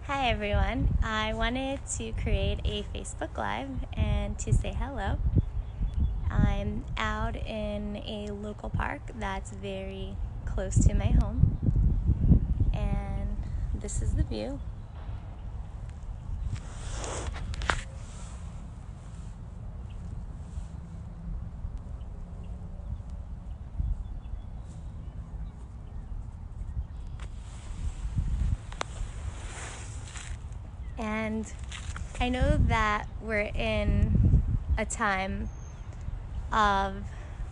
Hi everyone. I wanted to create a Facebook Live and to say hello. I'm out in a local park that's very close to my home, and this is the view. And I know that we're in a time of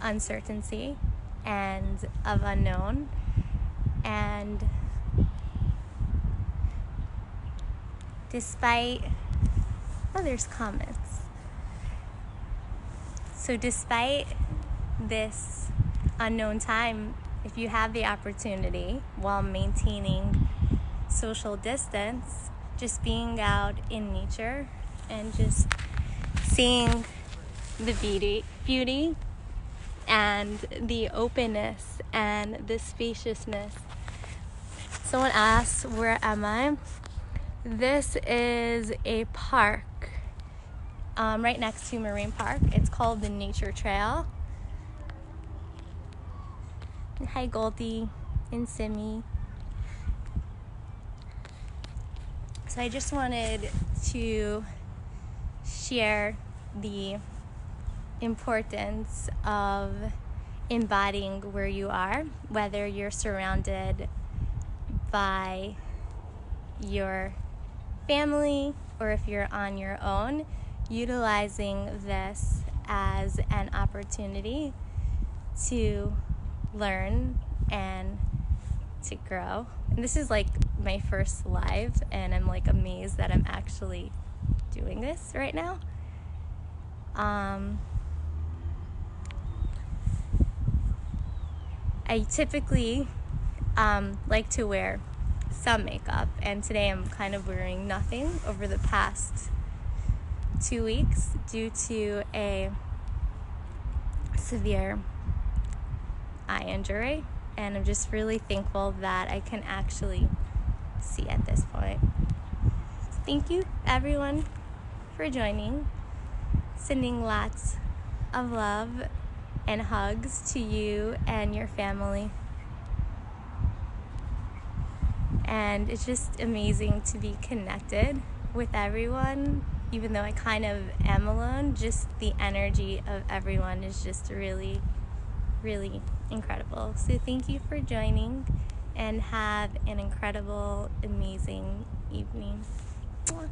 uncertainty and of unknown, and despite there's comments. So despite this unknown time, if you have the opportunity while maintaining social distance, just being out in nature and just seeing the beauty and the openness and the spaciousness. Someone asked, where am I? This is a park right next to Marine Park. It's called the Nature Trail. Hi Goldie and Simi. So I just wanted to share the importance of embodying where you are, whether you're surrounded by your family or if you're on your own, utilizing this as an opportunity to learn and to grow. And this is like my first live, and I'm like amazed that I'm actually doing this right now. I typically like to wear some makeup, and today I'm kind of wearing nothing over the past 2 weeks due to a severe eye injury, and I'm just really thankful that I can actually see at this point. Thank you everyone for joining. Sending lots of love and hugs to you and your family. And it's just amazing to be connected with everyone, even though I kind of am alone. Just the energy of everyone is just really, really incredible. So thank you for joining, and have an incredible, amazing evening. Mwah.